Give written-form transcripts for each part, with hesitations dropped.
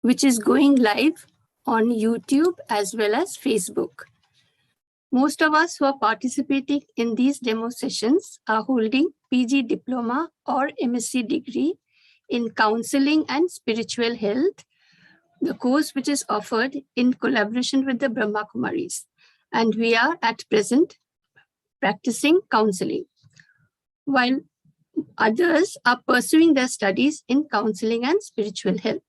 which is going live on YouTube as well as Facebook. Most of us who are participating in these demo sessions are holding PG diploma or MSc degree in counseling and spiritual health, the course which is offered in collaboration with the Brahma Kumaris. And we are at present practicing counseling, while others are pursuing their studies in counseling and spiritual health.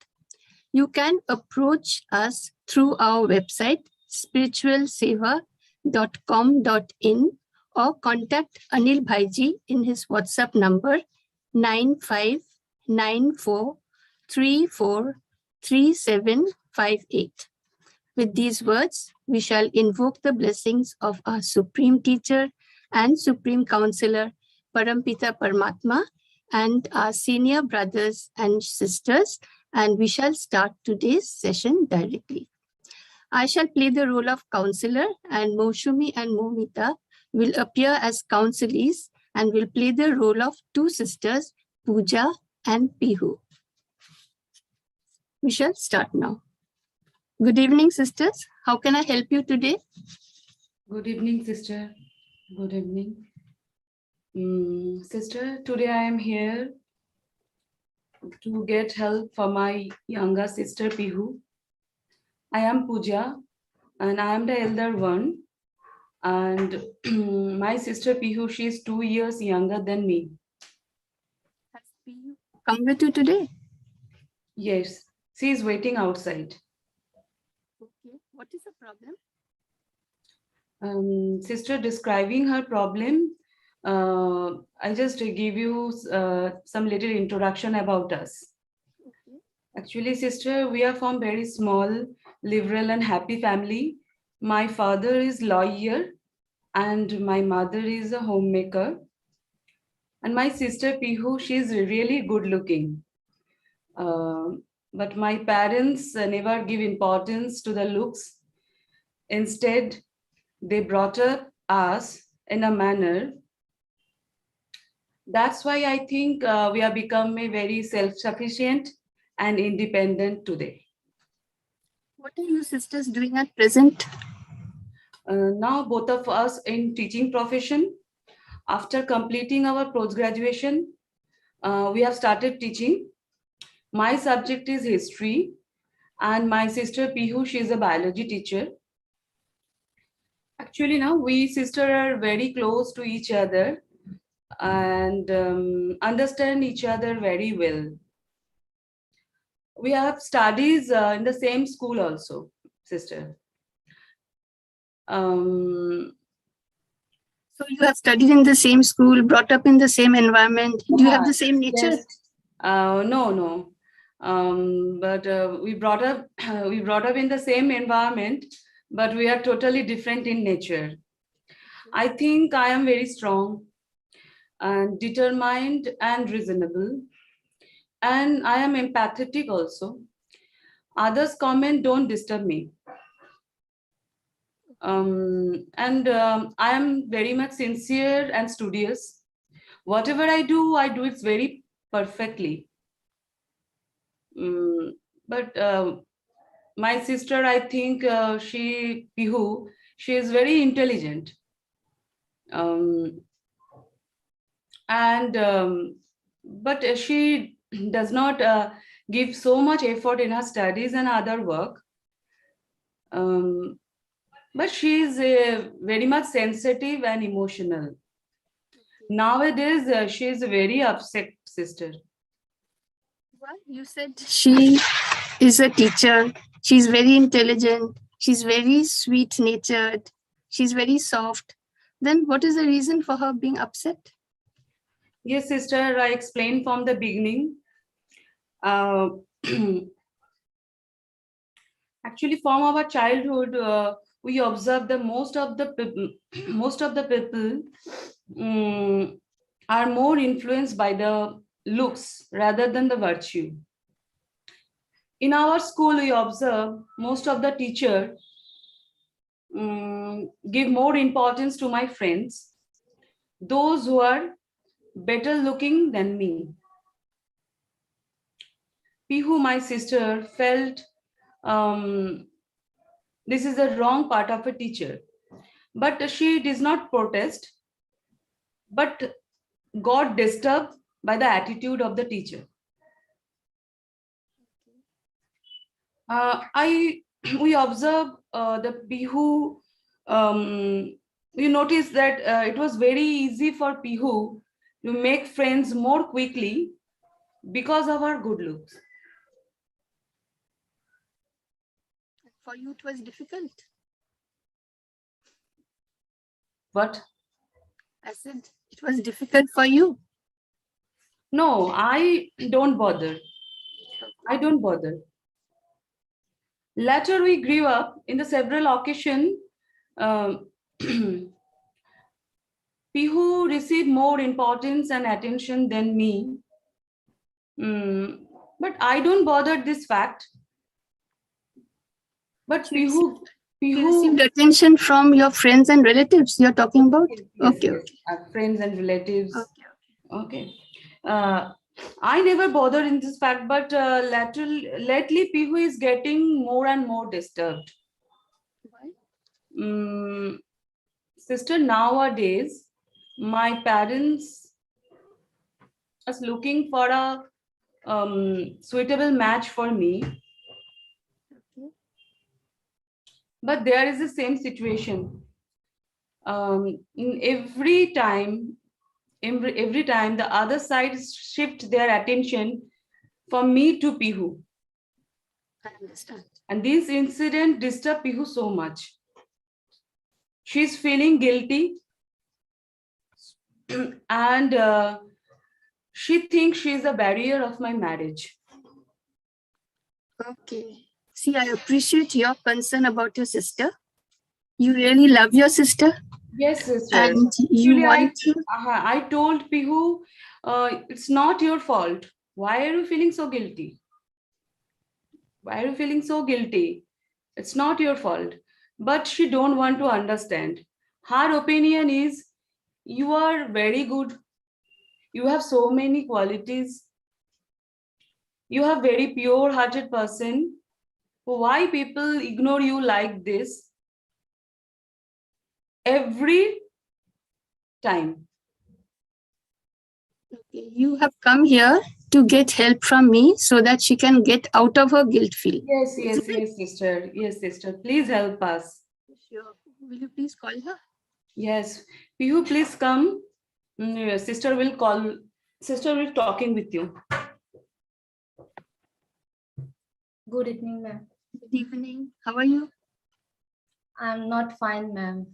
You can approach us through our website, spiritualseva.com.in, or contact Anil Bhaiji in his WhatsApp number 9594343758. With these words, we shall invoke the blessings of our Supreme Teacher and Supreme Counselor, Parampita Paramatma, and our senior brothers and sisters, and we shall start today's session directly. I shall play the role of counselor, and Moushumi and Momita will appear as counselees and will play the role of two sisters, Pooja and Pihu. We shall start now. Good evening, sisters. How can I help you today? Good evening, sister. Good evening. Sister, today I am here to get help for my younger sister, Pihu. I am Pooja and I am the elder one. And my sister, Pihu, she is 2 years younger than me. Has Pihu come with you today? Yes, she is waiting outside. Okay, what is the problem? Sister, describing her problem, I just give you some little introduction about us. Okay. Actually, sister, we are from very small, liberal and happy family. My father is lawyer and my mother is a homemaker. And my sister Pihu, she is really good looking. But my parents never give importance to the looks. Instead, they brought up us in a manner. That's why I think we have become a very self-sufficient and independent today. What are you sisters doing at present? Now both of us in teaching profession. After completing our post-graduation, we have started teaching. My subject is history and my sister Pihu, she is a biology teacher. Actually now we sisters are very close to each other and understand each other very well. We have studies in the same school also, sister. So you have studied in the same school, brought up in the same environment. Do you have the same nature? Yes. No. But we brought up in the same environment, but we are totally different in nature. I think I am very strong and determined and reasonable. And I am empathetic also. Others' comment don't disturb me. I am very much sincere and studious. Whatever I do it very perfectly. But my sister, I think Pihu, she is very intelligent. But she does not give so much effort in her studies and other work. But she is very much sensitive and emotional. Nowadays, she is a very upset sister. Well, you said she is a teacher. She's very intelligent. She's very sweet-natured. She's very soft. Then what is the reason for her being upset? Yes, sister, I explained from the beginning. Actually, from our childhood, we observe that most of the people are more influenced by the looks rather than the virtue. In our school, we observe most of the teachers give more importance to my friends, those who are better looking than me. Pihu, my sister, felt this is the wrong part of a teacher. But she did not protest, but got disturbed by the attitude of the teacher. I we observe the Pihu. We noticed that it was very easy for Pihu to make friends more quickly because of her good looks. For you, it was difficult. What? I said it was difficult for you. No, I don't bother. I don't bother. Later, we grew up in the several occasions. Pihu received more importance and attention than me. But I don't bother this fact. But You Pihu received attention from your friends and relatives you're talking about? Yes, Okay, yes, friends and relatives. Okay. I never bothered in this fact, but lately Pihu is getting more and more disturbed. Why? Sister, nowadays, my parents are looking for a suitable match for me. Okay. But there is the same situation. Every time the other side shift their attention from me to Pihu. I understand. And this incident disturbed Pihu so much. She's feeling guilty and she thinks she's a barrier of my marriage. Okay. See, I appreciate your concern about your sister. You really love your sister. Yes, sister. And you want to. I told Pihu, it's not your fault. Why are you feeling so guilty? Why are you feeling so guilty? It's not your fault. But she don't want to understand. Her opinion is, you are very good. You have so many qualities. You are very pure-hearted person. Why people ignore you like this? Every time. Okay. You have come here to get help from me so that she can get out of her guilt feeling. Yes, sister. Yes, sister. Please help us. Sure. Will you please call her? Yes. Pihu, please come. Sister will call. Sister will talking with you. Good evening, ma'am. Good evening. How are you? I'm not fine, ma'am.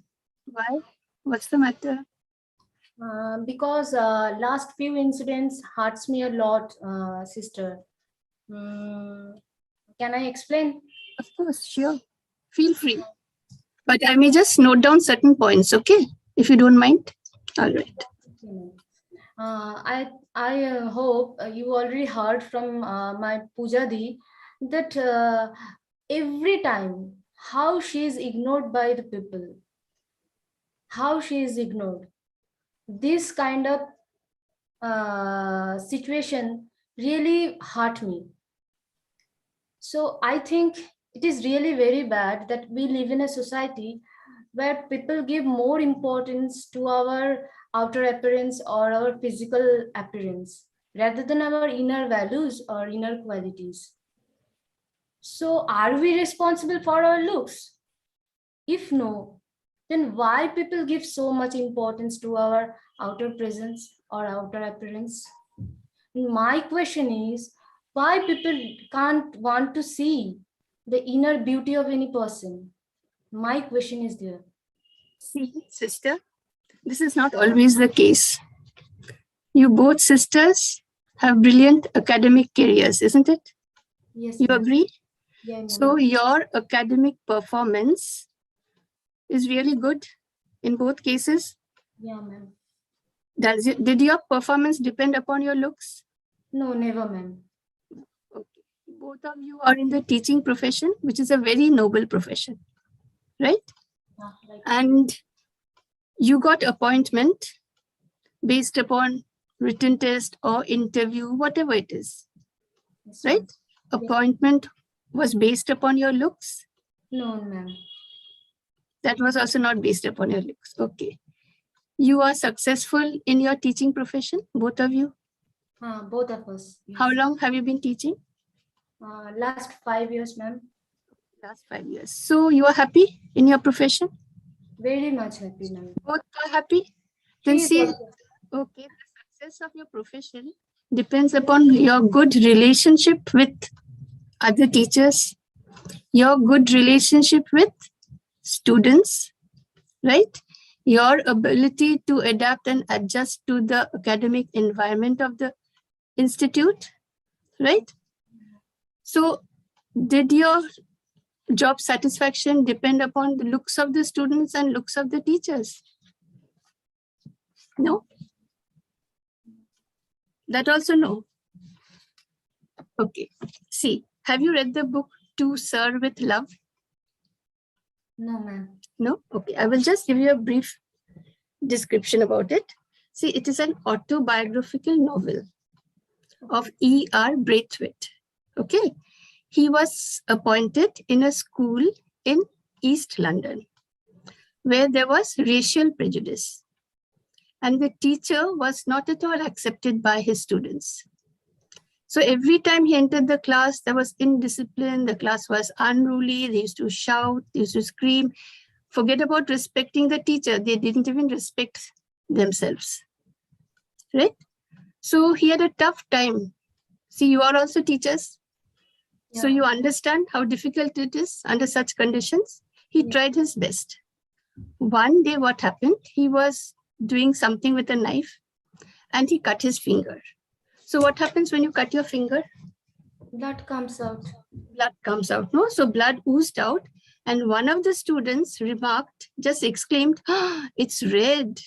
Why? What's the matter? Because last few incidents hurts me a lot, sister. Can I explain? Of course, sure. Feel free. But I may just note down certain points, okay? If you don't mind. All right. I hope you already heard from my Puja Di that every time how she is ignored by the people, how she is ignored. This kind of situation really hurt me. So I think it is really very bad that we live in a society where people give more importance to our outer appearance or our physical appearance rather than our inner values or inner qualities. So are we responsible for our looks? If no, then why people give so much importance to our outer presence or outer appearance? My question is, why people can't want to see the inner beauty of any person? My question is there. See, sister, this is not always the case. You both sisters have brilliant academic careers, isn't it? Yes. You agree? Yeah, so your academic performance is really good in both cases? Yeah, ma'am. Did your performance depend upon your looks? No, never, ma'am. Okay. Both of you are in the teaching profession, which is a very noble profession, right? Right. And you got appointment based upon written test or interview, whatever it is, Yes, right? ma'am. appointment was based upon your looks? No, ma'am. That was also not based upon your looks. Okay. You are successful in your teaching profession, both of you? Both of us. How long have you been teaching? Last 5 years, ma'am. Last 5 years. So you are happy in your profession? Very much happy, ma'am. Both are happy? Then She is see, also- okay, the success of your profession depends upon your good relationship with other teachers, your good relationship with students, right? Your ability to adapt and adjust to the academic environment of the institute, right? So did your job satisfaction depend upon the looks of the students and looks of the teachers? No? That also no. Okay. See, have you read the book To Serve with Love? No, ma'am. No? Okay. I will just give you a brief description about it. See, it is an autobiographical novel of E.R. Braithwaite. Okay. He was appointed in a school in East London where there was racial prejudice. And the teacher was not at all accepted by his students. So every time he entered the class, there was indiscipline. The class was unruly. They used to shout, they used to scream. Forget about respecting the teacher. They didn't even respect themselves, right? So he had a tough time. See, you are also teachers. So Yeah. you understand how difficult it is under such conditions. He Yeah. tried his best. One day what happened? He was doing something with a knife and he cut his finger. So what happens when you cut your finger? Blood comes out. Blood comes out, no? So blood oozed out. And one of the students remarked, just exclaimed, "Ah, it's red."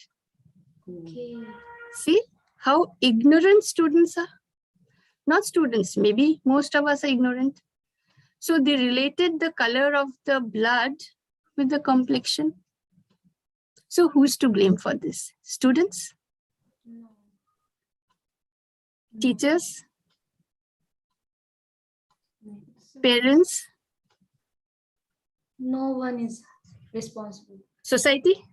Okay. See how ignorant students are? Not students, maybe most of us are ignorant. So they related the color of the blood with the complexion. So who's to blame for this? Students? No. Teachers? No. Parents? No one is responsible. Society?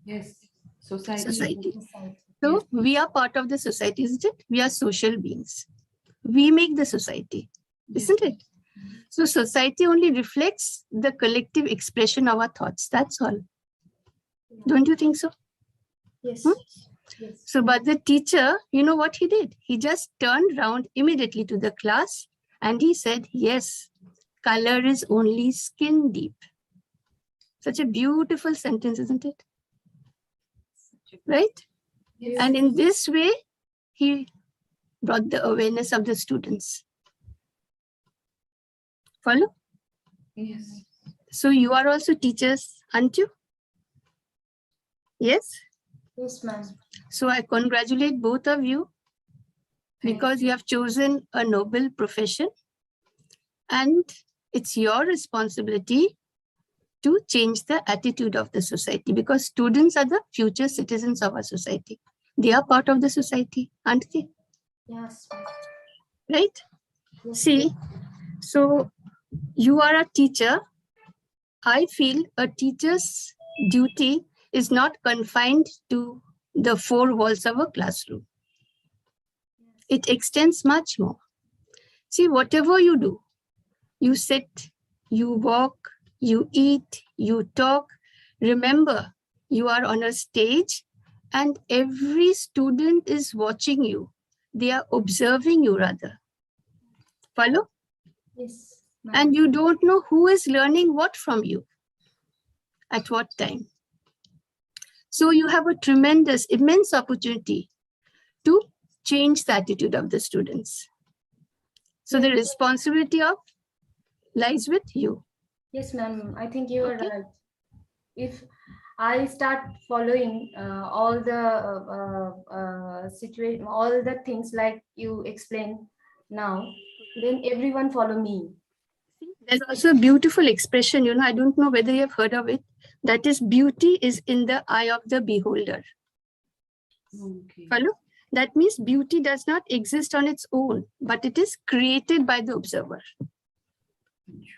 Yes, society. Society. Society. So Yes. we are part of the society, isn't it? We are social beings. We make the society, isn't it? So society only reflects the collective expression of our thoughts. That's all. Don't you think so? Yes. Hmm? Yes. So, but the teacher, you know what he did? He just turned round immediately to the class and he said, yes, color is only skin deep. Such a beautiful sentence, isn't it? Right? Yes. And in this way, he brought the awareness of the students. Follow? Yes. So you are also teachers, aren't you? Yes? Yes, ma'am. So I congratulate both of you because you have chosen a noble profession and it's your responsibility to change the attitude of the society because students are the future citizens of our society. They are part of the society, aren't they? Yes, ma'am. Right? Yes. See, so you are a teacher. I feel a teacher's duty is not confined to the four walls of a classroom. It extends much more. See, whatever you do, you sit, you walk, you eat, you talk. Remember, you are on a stage and every student is watching you. They are observing you rather. Follow? Yes, ma'am. And you don't know who is learning what from you at what time. So you have a tremendous, immense opportunity to change the attitude of the students. So the responsibility of lies with you. Yes, ma'am. I think you are Okay. right. If I start following all the situation, all the things like you explained now, then everyone follow me. There's also a beautiful expression, you know, I don't know whether you have heard of it. That is, beauty is in the eye of the beholder. Okay. Follow? That means beauty does not exist on its own, but it is created by the observer.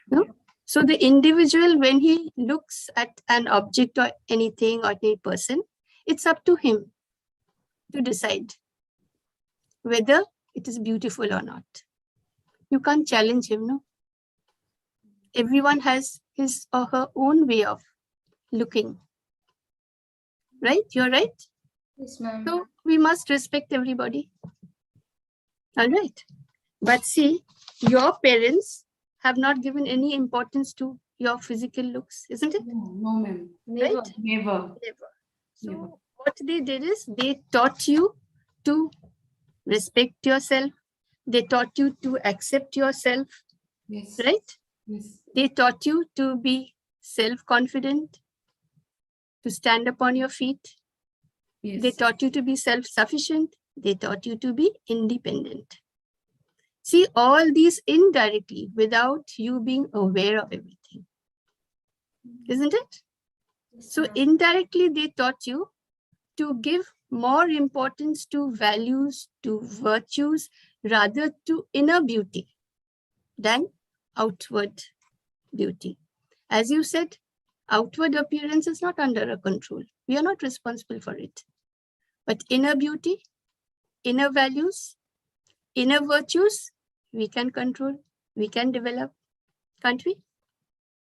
No? So the individual, when he looks at an object or anything or any person, it's up to him to decide whether it is beautiful or not. You can't challenge him, no? Everyone has his or her own way of looking. Right? You're right? Yes, ma'am. So we must respect everybody. All right. But see, your parents have not given any importance to your physical looks, isn't it? No, ma'am. Never. Right? Never. Never. So Never. what they did is they taught you to respect yourself. They taught you to accept yourself, Yes. right? Yes. They taught you to be self-confident, to stand upon your feet. Yes. They taught you to be self-sufficient. They taught you to be independent. See, all these indirectly without you being aware of everything. Isn't it? Yes, So ma'am. indirectly, they taught you to give more importance to values, to virtues, rather to inner beauty than outward beauty. As you said, outward appearance is not under our control. We are not responsible for it. But inner beauty, inner values, inner virtues, we can control, we can develop, can't we?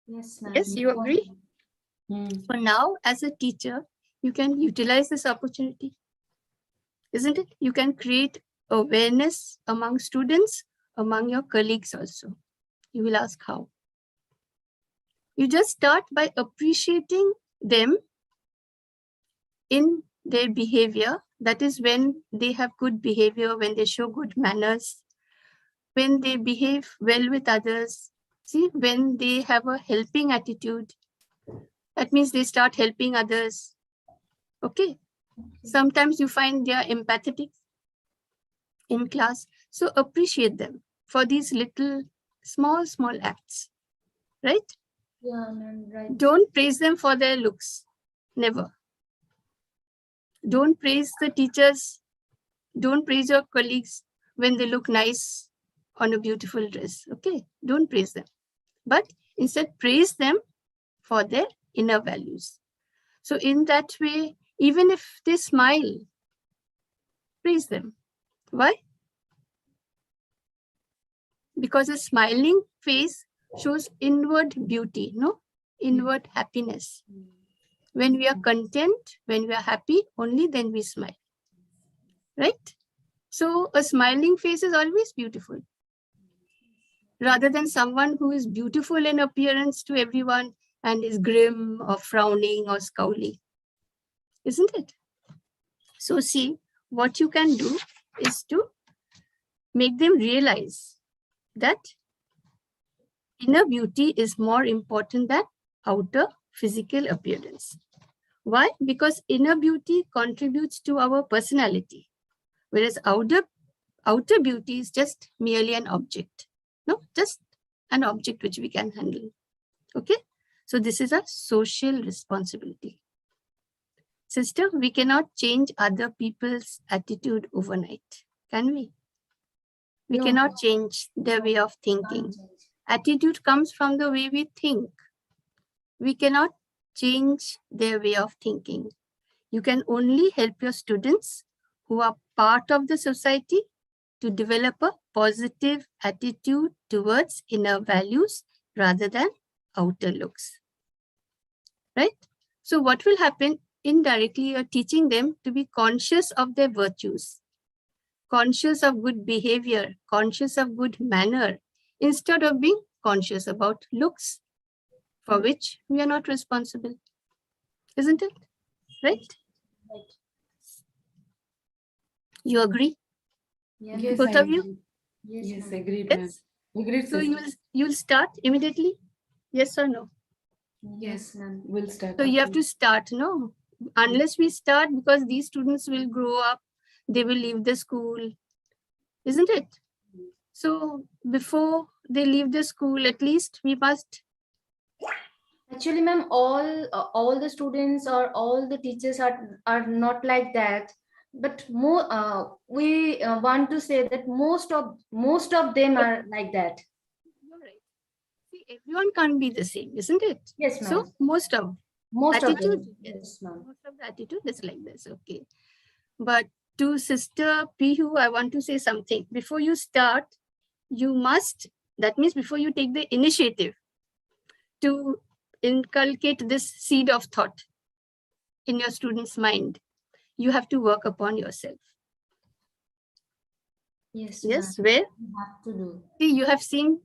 Yes, ma'am. Yes, you agree? So now, as a teacher, you can utilize this opportunity, isn't it? You can create awareness among students, among your colleagues also. You will ask how. You just start by appreciating them in their behavior. That is when they have good behavior, when they show good manners, when they behave well with others. See, when they have a helping attitude, that means they start helping others. Okay. Sometimes you find they are empathetic in class. So appreciate them for these little small acts, right? Yeah, ma'am. Right. Don't praise them for their looks. Never. Don't praise the teachers. Don't praise your colleagues when they look nice on a beautiful dress. Okay. Don't praise them. But instead praise them for their inner values. So in that way, even if they smile, praise them. Why? Because a smiling face shows inward beauty, no? Inward happiness. When we are content, when we are happy, only then we smile. Right? So a smiling face is always beautiful. Rather than someone who is beautiful in appearance to everyone and is grim or frowning or scowling. Isn't it? So see, what you can do is to make them realize that inner beauty is more important than outer physical appearance. Why? Because inner beauty contributes to our personality, whereas outer beauty is just merely an object. No, just an object which we can handle. Okay? So this is a social responsibility. Sister, we cannot change other people's attitude overnight, can we? We No. cannot change their way of thinking. Attitude comes from the way we think. We cannot change their way of thinking. You can only help your students who are part of the society to develop a positive attitude towards inner values rather than outer looks. Right? So what will happen? Indirectly, you're teaching them to be conscious of their virtues, conscious of good behavior, conscious of good manner, instead of being conscious about looks for which we are not responsible. Isn't it? Right? Right. You agree? Yes, Yes, Both I of you? agree. Yes, Yes, ma'am. agreed, ma'am. Yes. Agreed, So sister. you'll start immediately? Yes or no? Yes, ma'am. We'll start. So you have to start, no? Unless we start, because these students will grow up, they will leave the school, isn't it? So before they leave the school, at least we must. Actually, ma'am, all the students or all the teachers are not like that. but more we want to say that most of them are like that. You're right. See, everyone can't be the same, isn't it? Yes, ma'am. So most of Attitude, them, yes, ma'am. most of the attitude is like this. Okay. But to Sister Pihu, I want to say something. Before you start, you must, that means before you take the initiative to inculcate this seed of thought in your student's mind, you have to work upon yourself. Yes, Yes, ma'am. where? You have to do. See, you have seen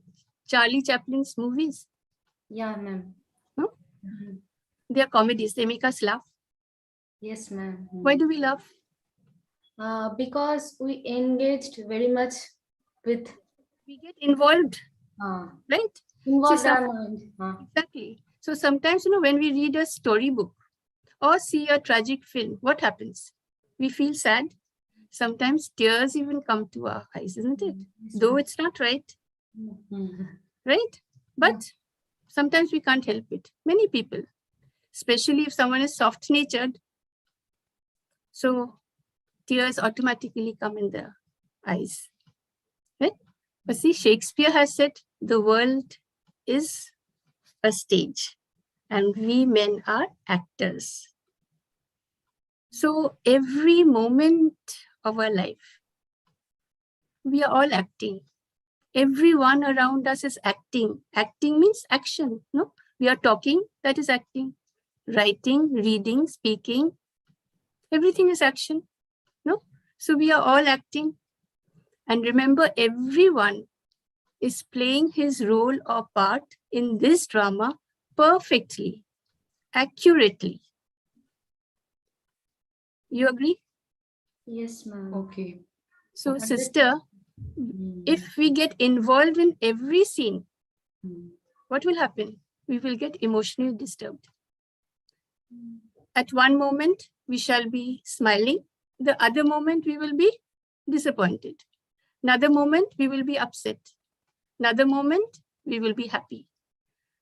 Charlie Chaplin's movies. Yeah, ma'am. No? Mhm. They are comedies. They make us laugh. Yes, ma'am. Why do we laugh? Because we engaged very much with We get involved, right? involved See, our mind. exactly. So sometimes, when we read a storybook or see a tragic film, what happens? We feel sad. Sometimes tears even come to our eyes, isn't it? Yes, Though ma'am. it's not right, Mhm. right? But sometimes we can't help it. Many people, especially if someone is soft-natured, so tears automatically come in their eyes, right? But see, Shakespeare has said the world is a stage and we men are actors. So every moment of our life, we are all acting. Everyone around us is acting. Acting means action. No, we are talking, that is acting. Writing, reading, speaking, everything is action. No, so we are all acting. And remember, everyone is playing his role or part in this drama perfectly, accurately. You agree? Yes, ma'am. Okay. So, Okay. sister, if we get involved in every scene, what will happen? We will get emotionally disturbed. At one moment, we shall be smiling. The other moment, we will be disappointed. Another moment, we will be upset. Another moment, we will be happy.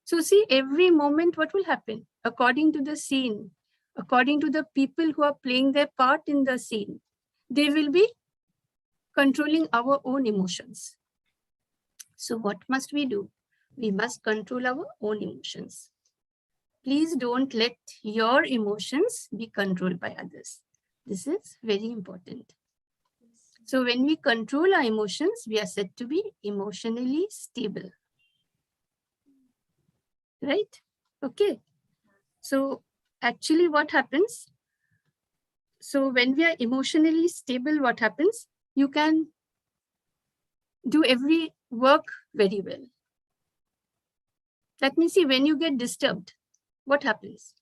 So see, every moment, what will happen? According to the scene, according to the people who are playing their part in the scene, they will be controlling our own emotions. So what must we do? We must control our own emotions. Please don't let your emotions be controlled by others. This is very important. So when we control our emotions, we are said to be emotionally stable. Right? Okay. So actually what happens? So when we are emotionally stable, what happens? You can do every work very well. That means, see, when you get disturbed, what happens?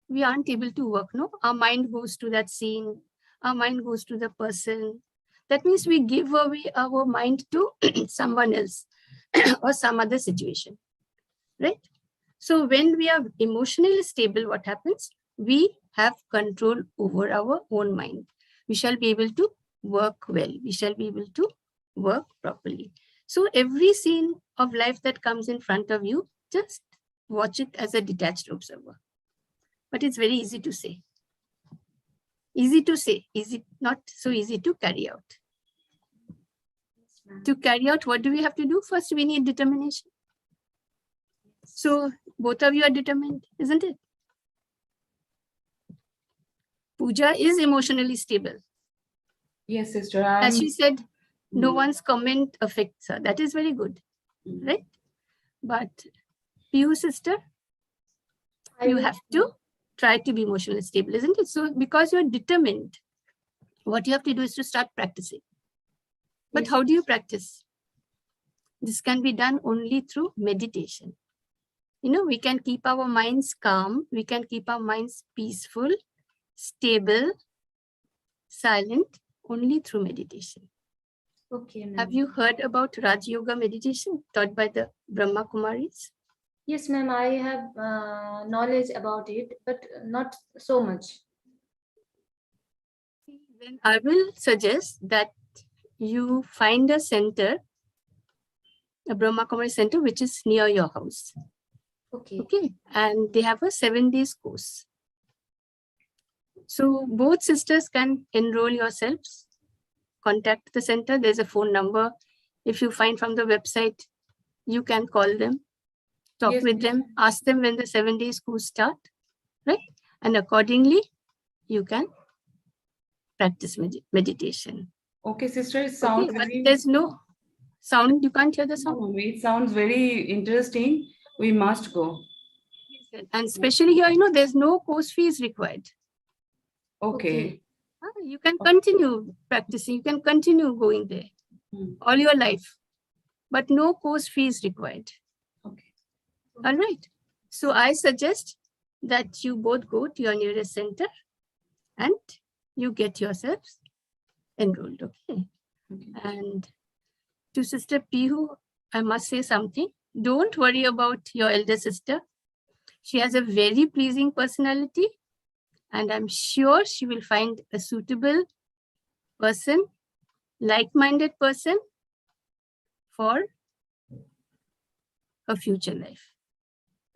We aren't able to work, no? Our mind goes to that scene, our mind goes to the person. That means we give away our mind to someone else or some other situation, right? So when we are emotionally stable, what happens? We have control over our own mind. We shall be able to work well. We shall be able to work properly. So every scene of life that comes in front of you, just watch it as a detached observer. But it's very easy to say. Easy to say, easy, not so easy to carry out. To carry out, what do we have to do? First, we need determination. So both of you are determined, isn't it? Pooja is emotionally stable. Yes, sister. As she said, no one's comment affects her. That is very good, right? But Piyu, sister, you have to try to be emotionally stable, isn't it? So because you're determined, what you have to do is to start practicing. But how do you practice? This can be done only through meditation. We can keep our minds calm. We can keep our minds peaceful, stable, silent, only through meditation. Okay, ma'am. Have you heard about Raj Yoga meditation taught by the Brahma Kumaris? Yes, ma'am. I have knowledge about it, but not so much. Then I will suggest that you find a center, a Brahma Kumari center, which is near your house. Okay. Okay. And they have a 7 days course. So both sisters can enroll yourselves. Contact the center. There's a phone number. If you find from the website, you can call them, talk Yes, with them, ask them when the 7-day course start, right? And accordingly, you can practice meditation. Okay, sister, it Okay, sounds but very. there's no sound. You can't hear the sound. No, it sounds very interesting. We must go. And especially here, there's no course fees required. Okay. You can continue practicing. You can continue going there all your life, but no course fees required. Okay. All right. So I suggest that you both go to your nearest center and you get yourselves enrolled. Okay. And to Sister Pihu, I must say something. Don't worry about your elder sister. She has a very pleasing personality, and I'm sure she will find a suitable person, like-minded person for her future life.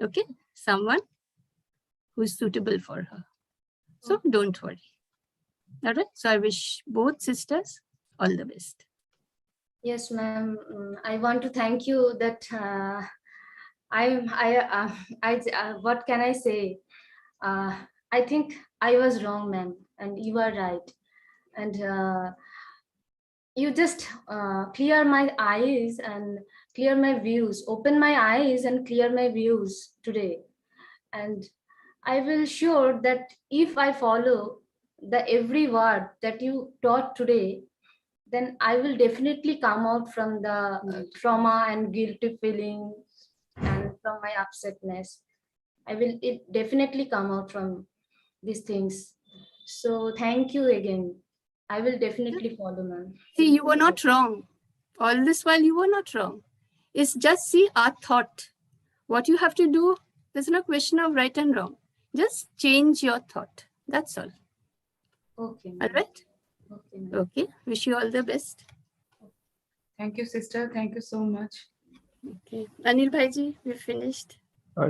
Okay, someone who is suitable for her. So don't worry. All right. So I wish both sisters all the best. Yes, ma'am. I want to thank you that what can I say? I think I was wrong, ma'am, and you are right. And you just clear my eyes and clear my views, open my eyes and clear my views today. And I will sure that if I follow the every word that you taught today, then I will definitely come out from the trauma and guilty feeling and from my upsetness. I will it definitely come out from these things. So thank you again. I will definitely follow, ma'am. See, you were not wrong. All this while you were not wrong. It's just see our thought. What you have to do, there's no question of right and wrong. Just change your thought. That's all. Okay, All ma'am. right? Okay, ma'am. Okay. Wish you all the best. Thank you, sister. Thank you so much. Okay. Anil Bhaiji, we finished.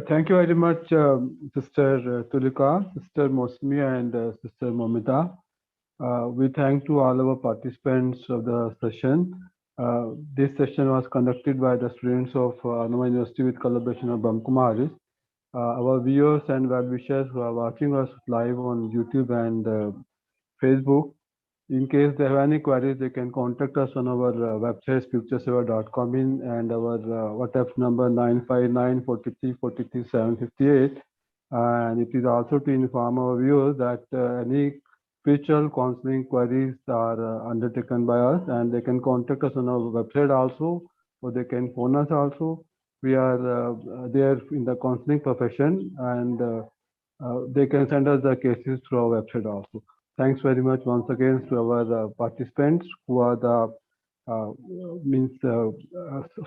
Thank you very much, Sister Tulika, Sister Mosmi, and Sister Momita. We thank to all our participants of the session. This session was conducted by the students of Annama University with collaboration of Brahmakumaris. Our viewers and well-wishers who are watching us live on YouTube and Facebook. In case they have any queries, they can contact us on our website spiritualseva.com and our WhatsApp number 959 43 43 758. And it is also to inform our viewers that any spiritual counseling queries are undertaken by us, and they can contact us on our website also, or they can phone us also. We are there in the counseling profession, and they can send us the cases through our website also. Thanks very much once again to our participants who are the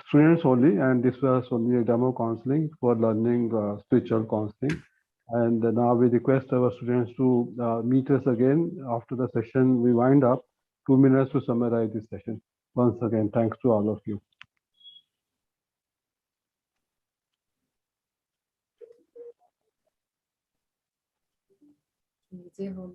students only, and this was only a demo counseling for learning spiritual counseling. And now we request our students to meet us again after the session. We wind up 2 minutes to summarize this session. Once again, thanks to all of you. Jai Ho.